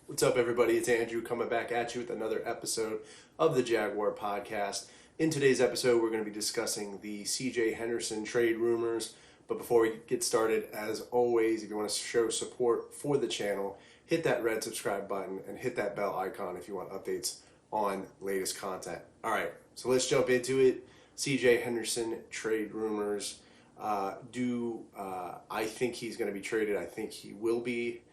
What's up, everybody? It's Andrew coming back at you with another episode of the Jaguar podcast. In today's episode, we're going to be discussing the CJ Henderson trade rumors. But before we get started, as always, if you want to show support for the channel, hit that red subscribe button and hit that bell icon if you want updates on latest content. All right, so let's jump into it. CJ Henderson trade rumors. I think he's going to be traded? I think he will be.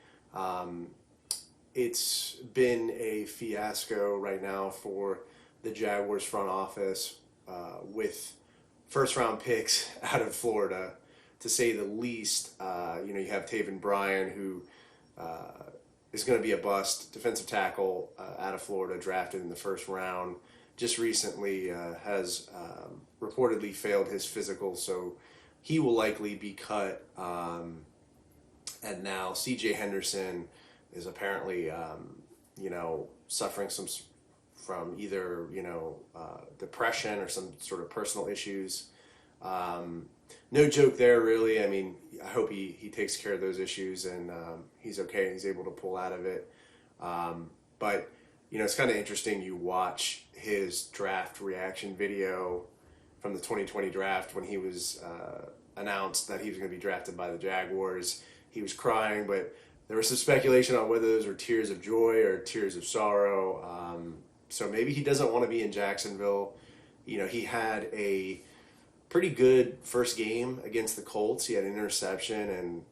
It's been a fiasco right now for the Jaguars front office with first-round picks out of Florida, to say the least. You have Taven Bryan, who is going to be a bust, defensive tackle out of Florida, drafted in the first round. Just recently has reportedly failed his physical, so he will likely be cut. And now CJ Henderson is apparently, suffering from either, depression or some sort of personal issues. No joke there, really. I mean, I hope he takes care of those issues and he's okay and he's able to pull out of it. But, it's kind of interesting. You watch his draft reaction video from the 2020 draft when he was announced that he was going to be drafted by the Jaguars. He was crying, but there was some speculation on whether those were tears of joy or tears of sorrow. So maybe he doesn't want to be in Jacksonville. He had a pretty good first game against the Colts. He had an interception, and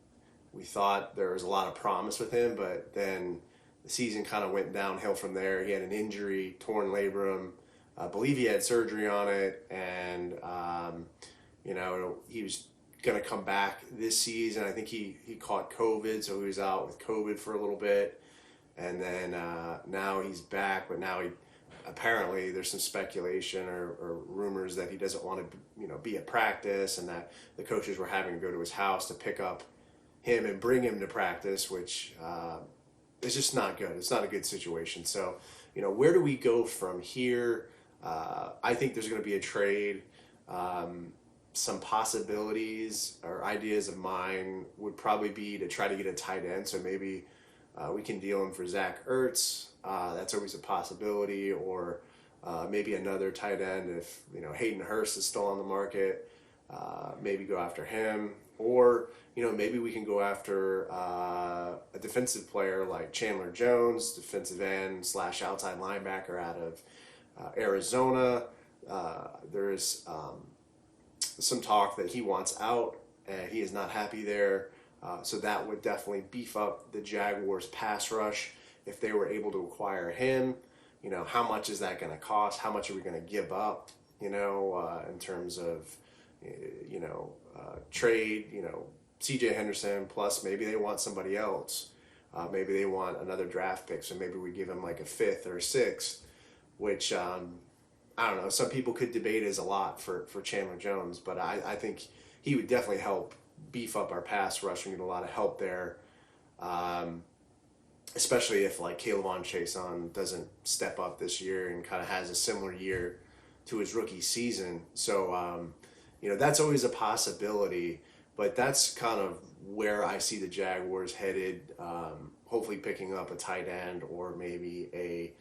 we thought there was a lot of promise with him, but then the season kind of went downhill from there. He had an injury, torn labrum. I believe he had surgery on it, and, he was going to come back this season. I think he caught COVID, so he was out with COVID for a little bit, and then now he's back. But now apparently there's some speculation or rumors that he doesn't want to be at practice, and that the coaches were having to go to his house to pick up him and bring him to practice, which is just not good. It's not a good situation. So where do we go from here? I think there's going to be a trade. Some possibilities or ideas of mine would probably be to try to get a tight end. So maybe we can deal him for Zach Ertz. That's always a possibility. Or maybe another tight end if Hayden Hurst is still on the market. Maybe go after him. Or maybe we can go after a defensive player like Chandler Jones, defensive end / outside linebacker out of Arizona. There is some talk that he wants out and he is not happy there. So that would definitely beef up the Jaguars pass rush if they were able to acquire him. How much is that going to cost? How much are we going to give up, in terms of, trade, CJ Henderson, plus maybe they want somebody else. Maybe they want another draft pick. So maybe we give him like a 5th or a 6th, which, I don't know. Some people could debate as a lot for Chandler Jones, but I think he would definitely help beef up our pass rush. We need a lot of help there, especially if like K'Lavon Chaisson doesn't step up this year and kind of has a similar year to his rookie season. So, that's always a possibility, but that's kind of where I see the Jaguars headed, hopefully picking up a tight end or maybe a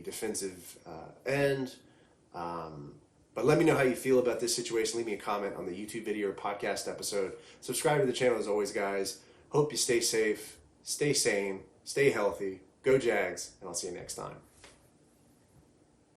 defensive end. But let me know how you feel about this situation. Leave me a comment on the YouTube video or podcast episode. Subscribe to the channel as always, guys. Hope you stay safe, stay sane, stay healthy. Go Jags, and I'll see you next time.